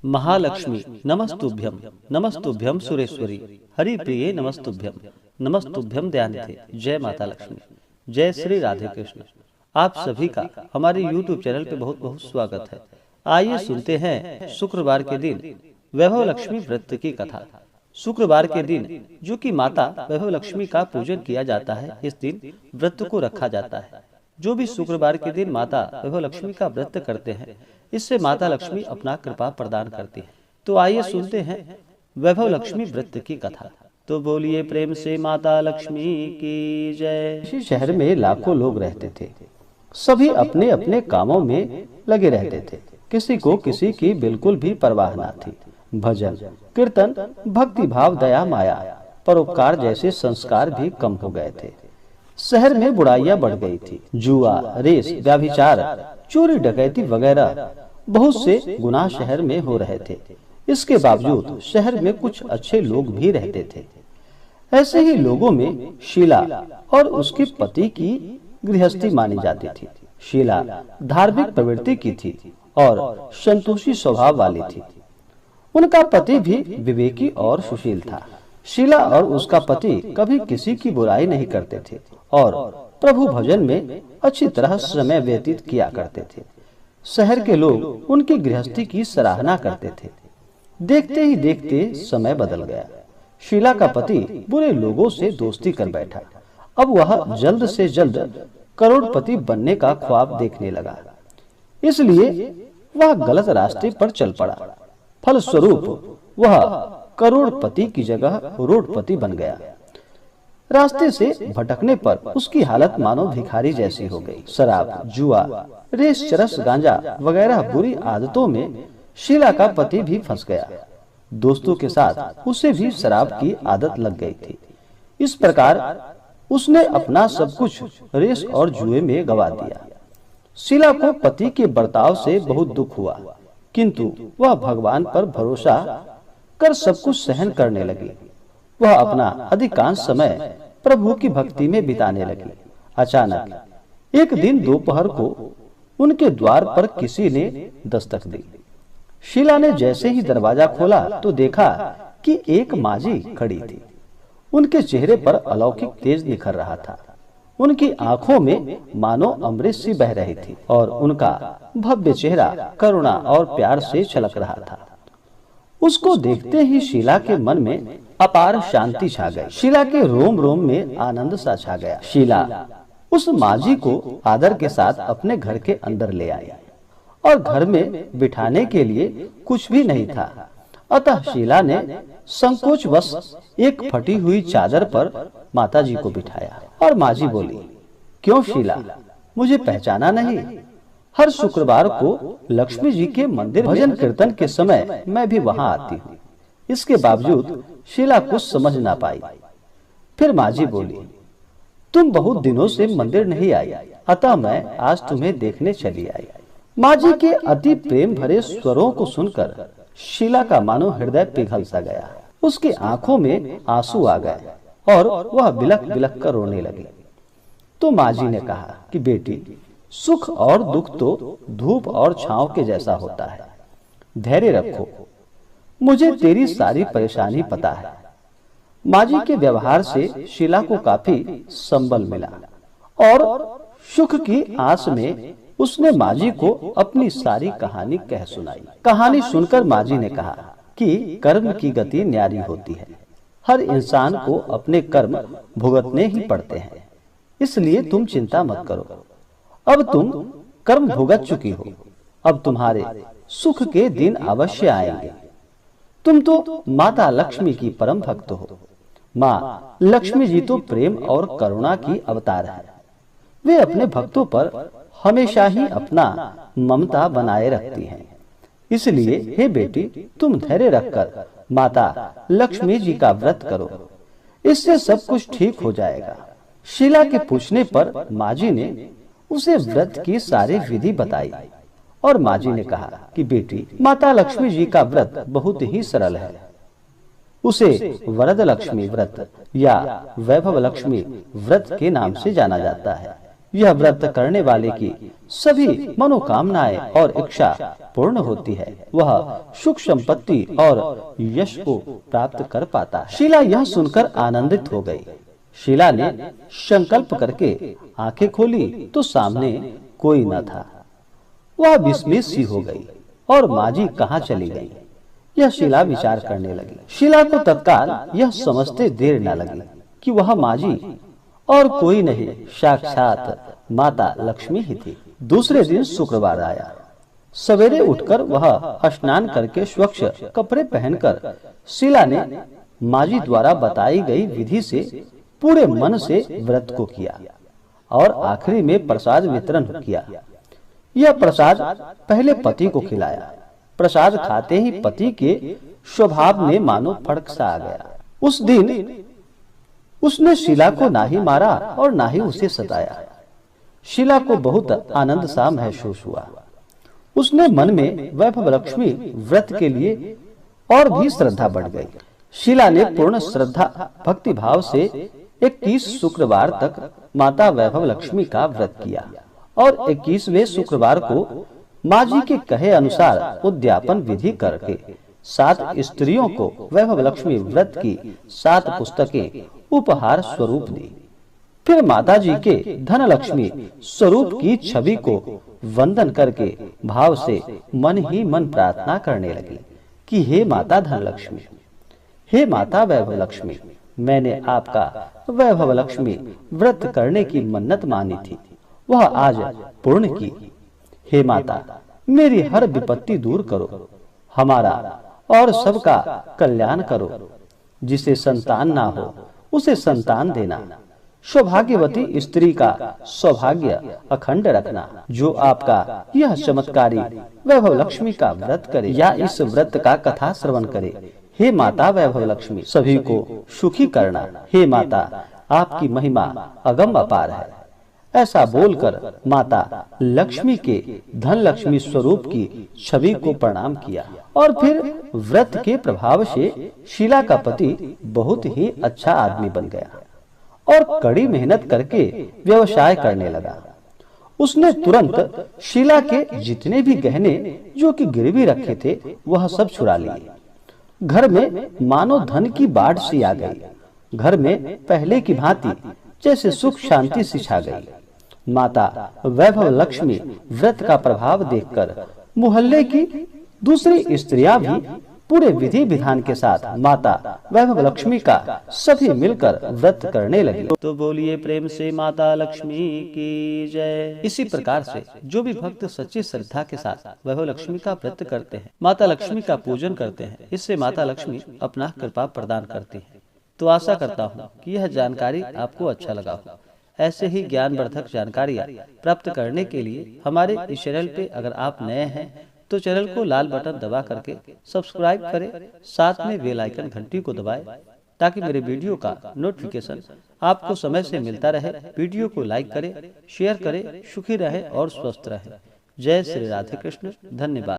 महालक्ष्मी नमस्तुभ्यम नमस्तुभ्यम सुरेश्वरी हरिप्रिये नमस्तुभ्यम नमस्तुभ्यम दयानिधे। जय माता लक्ष्मी, जय श्री राधे कृष्ण। आप सभी का हमारे YouTube चैनल पे बहुत बहुत स्वागत है। आइए सुनते हैं शुक्रवार के दिन वैभव लक्ष्मी व्रत की कथा। शुक्रवार के दिन जो कि माता वैभव लक्ष्मी का पूजन किया जाता है, इस दिन व्रत को रखा जाता है। जो भी शुक्रवार के दिन माता वैभव लक्ष्मी का व्रत करते हैं, इससे माता लक्ष्मी अपना कृपा प्रदान करती है। तो आइए सुनते हैं वैभव लक्ष्मी व्रत की कथा। तो बोलिए प्रेम से माता लक्ष्मी की जय। इसी शहर में लाखों लोग रहते थे। सभी अपने अपने कामों में लगे रहते थे। किसी को किसी की बिल्कुल भी परवाह न थी। भजन, कीर्तन, भक्ति भाव, दया, माया, परोपकार जैसे संस्कार भी कम हो गए थे। शहर में बुराइयां बढ़ गई थी। जुआ, रेस, व्यभिचार, चोरी डकैती वगैरह बहुत से गुनाह शहर में हो रहे थे। इसके बावजूद शहर में कुछ अच्छे लोग भी रहते थे। ऐसे ही लोगों में शीला और उसके पति की गृहस्थी मानी जाती थी। शीला धार्मिक प्रवृत्ति की थी और संतोषी स्वभाव वाली थी। उनका पति भी विवेकी और सुशील था। शीला और उसका पति कभी किसी की बुराई नहीं करते थे और प्रभु भजन में अच्छी तरह समय व्यतीत किया करते थे। शहर के लोग उनकी गृहस्थी की सराहना करते थे। देखते ही देखते समय बदल गया। शीला का पति बुरे लोगों से दोस्ती कर बैठा। अब वह जल्द से जल्द करोड़पति बनने का ख्वाब देखने लगा। इसलिए वह गलत रास्ते पर चल पड़ा। फलस्वरूप वह करोड़पति की जगह रोडपति बन गया। रास्ते से भटकने पर उसकी हालत मानो भिखारी जैसी हो गई। शराब, जुआ, रेस, चरस, गांजा वगैरह बुरी आदतों में शीला का पति भी फंस गया। दोस्तों के साथ उसे भी शराब की आदत लग गई थी। इस प्रकार उसने अपना सब कुछ रेस और जुए में गवा दिया। शीला को पति के बर्ताव से बहुत दुख हुआ, किंतु वह भगवान पर भरोसा कर सब कुछ सहन करने लगी। वह अपना अधिकांश समय प्रभु की भक्ति में बिताने लगी। अचानक एक दिन दोपहर को उनके द्वार पर किसी ने दस्तक दी। शीला ने जैसे ही दरवाजा खोला तो देखा कि एक माजी खड़ी थी। उनके चेहरे पर अलौकिक तेज निखर रहा था। उनकी आंखों में मानो अमृत सी बह रही थी और उनका भव्य चेहरा करुणा और प्यार से छलक रहा था। उसको देखते ही शीला के मन में अपार शांति छा गई। शीला के रोम रोम में आनंद सा छा गया। शीला उस माजी को आदर के साथ अपने घर के अंदर ले आई और घर में बिठाने के लिए कुछ भी नहीं था। अतः शीला ने संकोचवश एक फटी हुई चादर पर माताजी को बिठाया और माजी बोली, क्यों शीला, मुझे पहचाना नहीं? हर शुक्रवार को लक्ष्मी जी के मंदिर भजन कीर्तन के समय मैं भी वहां आती हूँ। इसके बावजूद शीला कुछ समझ ना पाई। फिर माजी बोली, तुम बहुत दिनों से मंदिर नहीं आई, अतः मैं आज तुम्हें देखने चली आई। माजी के अति प्रेम भरे स्वरों को सुनकर शीला का मानो हृदय पिघल सा गया। उसकी आंखों में आंसू आ गए और वह बिलख बिलख कर रोने लगी। तो माजी ने कहा कि बेटी, सुख और दुख तो धूप और छांव के जैसा होता है। धैर्य रखो, मुझे तेरी सारी परेशानी पता है। माजी के व्यवहार से शीला को काफी संबल मिला और सुख की आस में उसने माजी को अपनी सारी कहानी कह सुनाई। कहानी सुनकर माजी ने कहा कि कर्म की गति न्यारी होती है। हर इंसान को अपने कर्म भुगतने ही पड़ते हैं, इसलिए तुम चिंता मत करो। अब तुम कर्म भुगत चुकी हो। अब तुम्हारे सुख के दिन अवश्य आएंगे। तुम तो माता लक्ष्मी की परम भक्त हो। माँ लक्ष्मी जी तो प्रेम और करुणा की अवतार है। वे अपने भक्तों पर हमेशा ही अपना ममता बनाए रखती हैं। इसलिए हे बेटी, तुम धैर्य रखकर माता लक्ष्मी जी का व्रत करो। इससे सब कुछ ठीक हो जाएगा। शीला के पूछने पर माजी ने उसे व्रत की सारी विधि बताई और माजी ने कहा कि बेटी, माता लक्ष्मी जी का व्रत बहुत ही सरल है। उसे वरद लक्ष्मी व्रत या वैभव लक्ष्मी व्रत के नाम से जाना जाता है। यह व्रत करने वाले की सभी मनोकामनाएं और इच्छा पूर्ण होती है। वह सुख संपत्ति और यश को प्राप्त कर पाता है। शीला यह सुनकर आनंदित हो गई। शीला ने संकल्प करके आंखें खोली तो सामने कोई न था। वह विस्मित सी हो गई और माजी कहाँ चली गई, यह शीला विचार करने लगी। शीला को तत्काल यह समझते देर न लगी कि वह माजी और कोई नहीं, साक्षात माता लक्ष्मी ही थी। दूसरे दिन शुक्रवार आया। सवेरे उठकर वह स्नान करके स्वच्छ कपड़े पहनकर शीला ने माजी द्वारा बताई गई विधि से पूरे मन से व्रत को किया और आखिरी में प्रसाद वितरण किया। यह प्रसाद पहले पति को खिलाया। प्रसाद खाते ही पति के स्वभाव में मानो फड़क सा आ गया। उस दिन उसने शीला को ना ही मारा और ना ही उसे सताया। शीला को बहुत आनंद सा महसूस हुआ। उसने मन में वैभव लक्ष्मी व्रत के लिए और भी श्रद्धा बढ़ गई। शीला ने पूर्ण श्रद्धा भक्ति भाव से 21 शुक्रवार तक माता वैभव लक्ष्मी का व्रत किया और 21वें शुक्रवार को माजी के कहे अनुसार उद्यापन विधि करके 7 स्त्रियों को वैभव लक्ष्मी व्रत की 7 पुस्तकें उपहार स्वरूप दी। फिर माता जी के धन लक्ष्मी स्वरूप की छवि को वंदन करके भाव से मन ही मन प्रार्थना करने लगी कि हे माता धन लक्ष्मी, हे माता वैभव लक्ष्मी, मैंने आपका वैभव लक्ष्मी व्रत करने की मन्नत मानी थी, वह आज पूर्ण की। हे माता, मेरी हर विपत्ति दूर करो, हमारा और सबका कल्याण करो। जिसे संतान ना हो उसे संतान देना। सौभाग्यवती स्त्री का सौभाग्य अखंड रखना। जो आपका यह चमत्कारी वैभव लक्ष्मी का व्रत करे या इस व्रत का कथा श्रवण करे, हे माता वैभव लक्ष्मी, सभी को सुखी करना। हे माता, आपकी महिमा अगम अपार है। ऐसा बोलकर माता लक्ष्मी के धन लक्ष्मी स्वरूप की छवि को प्रणाम किया और फिर व्रत के प्रभाव से शीला का पति बहुत ही अच्छा आदमी बन गया और कड़ी मेहनत करके व्यवसाय करने लगा। उसने तुरंत शीला के जितने भी गहने जो कि गिरवी रखे थे वह सब छुड़ा लिए। घर में मानो धन की बाढ़ सी आ गई। घर में पहले की भांति जैसे सुख शांति सी छा गई। माता वैभव लक्ष्मी व्रत का प्रभाव देखकर मोहल्ले की दूसरी स्त्रियां भी पूरे विधि विधान के साथ माता वैभव लक्ष्मी का सभी मिलकर व्रत करने लगे। तो बोलिए प्रेम से माता लक्ष्मी की जय। इसी प्रकार से जो भी भक्त सच्ची श्रद्धा के साथ वैभव लक्ष्मी का व्रत करते हैं, माता लक्ष्मी का पूजन करते हैं, इससे माता लक्ष्मी अपना कृपा प्रदान करती है। तो आशा करता हूँ कि यह जानकारी आपको अच्छा लगा हो। ऐसे ही ज्ञानवर्धक जानकारियाँ प्राप्त करने के लिए हमारे इस चैनल पे अगर आप नए हैं तो चैनल को लाल बटन दबा करके सब्सक्राइब करें, साथ में बेल आइकन घंटी को दबाएं ताकि मेरे वीडियो का नोटिफिकेशन आपको समय से मिलता रहे। वीडियो को लाइक करें, शेयर करें, सुखी रहे और स्वस्थ रहे। जय श्री राधे कृष्ण। धन्यवाद।